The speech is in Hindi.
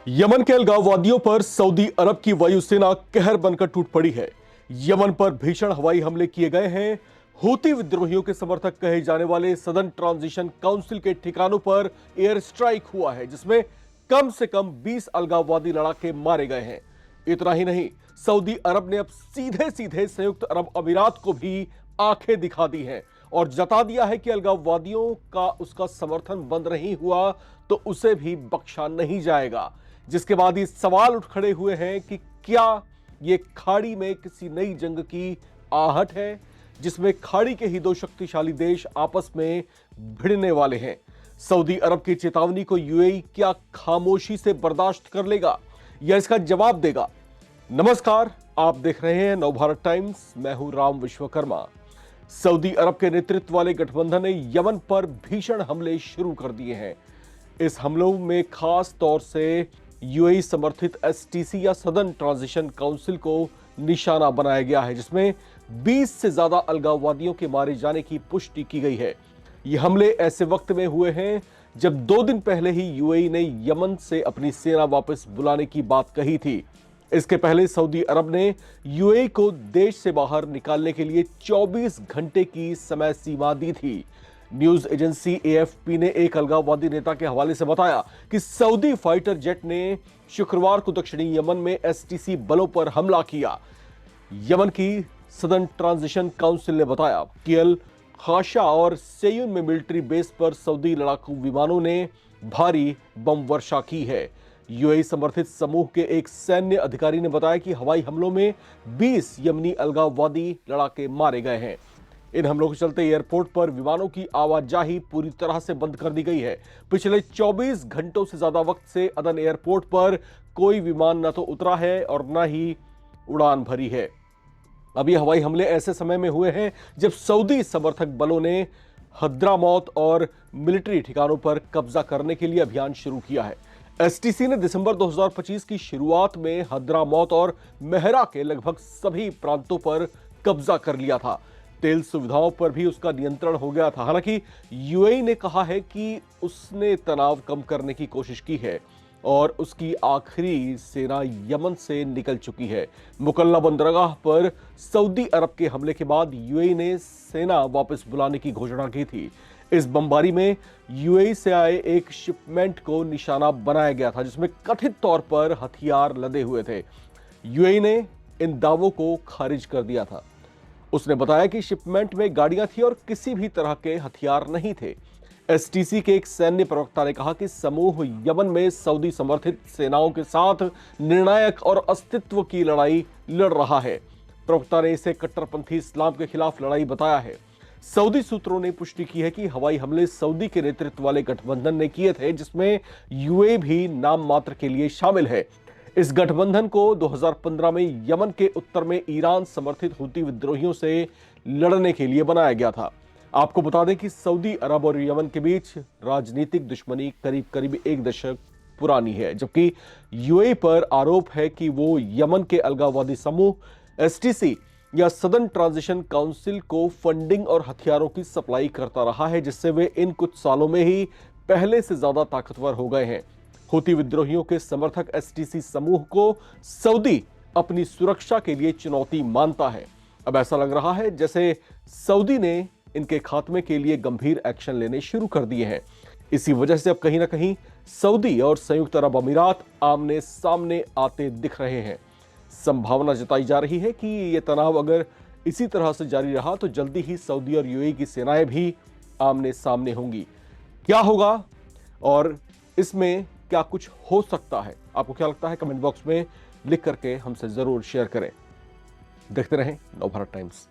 यमन के अलगाववादियों पर सऊदी अरब की वायुसेना कहर बनकर टूट पड़ी है। यमन पर भीषण हवाई हमले किए गए हैं। हूती विद्रोहियों के समर्थक कहे जाने वाले सदर्न ट्रांजिशन काउंसिल के ठिकानों पर एयर स्ट्राइक हुआ है, जिसमें कम से कम 20 अलगाववादी लड़ाके मारे गए हैं। इतना ही नहीं, सऊदी अरब ने अब सीधे सीधे संयुक्त अरब अमीरात को भी आंखें दिखा दी हैं और जता दिया है कि अलगाववादियों का उसका समर्थन बंद नहीं हुआ तो उसे भी बख्शा नहीं जाएगा। जिसके बाद ये सवाल उठ खड़े हुए हैं कि क्या ये खाड़ी में किसी नई जंग की आहट है, जिसमें खाड़ी के ही दो शक्तिशाली देश आपस में भिड़ने वाले हैं। सऊदी अरब की चेतावनी को यूएई क्या खामोशी से बर्दाश्त कर लेगा या इसका जवाब देगा? नमस्कार, आप देख रहे हैं नवभारत टाइम्स। मैं हूं राम विश्वकर्मा। सऊदी अरब के नेतृत्व वाले गठबंधन ने यमन पर भीषण हमले शुरू कर दिए हैं। इस हमलों में खास तौर से यूएई समर्थित एसटीसी या सदर्न ट्रांजिशन काउंसिल को निशाना बनाया गया है, जिसमें 20 से ज्यादा अलगाववादियों के मारे जाने की पुष्टि की गई है। ये हमले ऐसे वक्त में हुए हैं जब 2 दिन पहले ही यूएई ने यमन से अपनी सेना वापस बुलाने की बात कही थी। इसके पहले सऊदी अरब ने यूएई को देश से बाहर निकालने के लिए 24 घंटे की समय सीमा दी थी। न्यूज एजेंसी एएफपी ने एक अलगाववादी नेता के हवाले से बताया कि सऊदी फाइटर जेट ने शुक्रवार को दक्षिणी यमन में एसटीसी बलों पर हमला किया। यमन की सदर्न ट्रांजिशन काउंसिल ने बताया कि अल खाशा और सेयून में मिलिट्री बेस पर सऊदी लड़ाकू विमानों ने भारी बम वर्षा की है। यूएई समर्थित समूह के एक सैन्य अधिकारी ने बताया कि हवाई हमलों में 20 यमनी अलगाववादी लड़ाके मारे गए हैं। इन हमलों के चलते एयरपोर्ट पर विमानों की आवाजाही पूरी तरह से बंद कर दी गई है। पिछले 24 घंटों से ज्यादा वक्त से अदन एयरपोर्ट पर कोई विमान न तो उतरा है और न ही उड़ान भरी है। अब ये हवाई हमले ऐसे समय में हुए हैं जब सऊदी समर्थक बलों ने हद्रामौत और मिलिट्री ठिकानों पर कब्जा करने के लिए अभियान शुरू किया है। एसटीसी ने दिसंबर 2025 की शुरुआत में हद्रामौत और मेहरा के लगभग सभी प्रांतों पर कब्जा कर लिया था। तेल सुविधाओं पर भी उसका नियंत्रण हो गया था। हालांकि यूएई ने कहा है कि उसने तनाव कम करने की कोशिश की है और उसकी आखिरी सेना यमन से निकल चुकी है। मुकल्ला बंदरगाह पर सऊदी अरब के हमले के बाद यूएई ने सेना वापस बुलाने की घोषणा की थी। इस बमबारी में यूएई से आए एक शिपमेंट को निशाना बनाया गया था, जिसमें कथित तौर पर हथियार लदे हुए थे। यूएई ने इन दावों को खारिज कर दिया था। उसने बताया कि शिपमेंट में गाड़ियां थी और किसी भी तरह के हथियार नहीं थे। एसटीसी के एक सैन्य प्रवक्ता ने कहा कि समूह यमन में सऊदी समर्थित सेनाओं के साथ निर्णायक और अस्तित्व की लड़ाई लड़ रहा है। प्रवक्ता ने इसे कट्टरपंथी इस्लाम के खिलाफ लड़ाई बताया है। सऊदी सूत्रों ने पुष्टि की है कि हवाई हमले सऊदी के नेतृत्व वाले गठबंधन ने किए थे, जिसमें यूएई भी नाम मात्र के लिए शामिल है। इस गठबंधन को 2015 में यमन के उत्तर में ईरान समर्थित हूती विद्रोहियों से लड़ने के लिए बनाया गया था। आपको बता दें कि सऊदी अरब और यमन के बीच राजनीतिक दुश्मनी करीब करीब 1 दशक पुरानी है, जबकि यूएई पर आरोप है कि वो यमन के अलगाववादी समूह एसटीसी या सदर्न ट्रांजिशन काउंसिल को फंडिंग और हथियारों की सप्लाई करता रहा है, जिससे वे इन कुछ सालों में ही पहले से ज्यादा ताकतवर हो गए हैं। हूती विद्रोहियों के समर्थक एसटीसी समूह को सऊदी अपनी सुरक्षा के लिए चुनौती मानता है। अब ऐसा लग रहा है जैसे सऊदी ने इनके खात्मे के लिए गंभीर एक्शन लेने शुरू कर दिए हैं। इसी वजह से अब कहीं ना कहीं सऊदी और संयुक्त अरब अमीरात आमने सामने आते दिख रहे हैं। संभावना जताई जा रही है कि यह तनाव अगर इसी तरह से जारी रहा तो जल्दी ही सऊदी और यूएई की सेनाएं भी आमने सामने होंगी। क्या होगा और इसमें क्या कुछ हो सकता है, आपको क्या लगता है? कमेंट बॉक्स में लिख करके हमसे जरूर शेयर करें। देखते रहें नवभारत टाइम्स।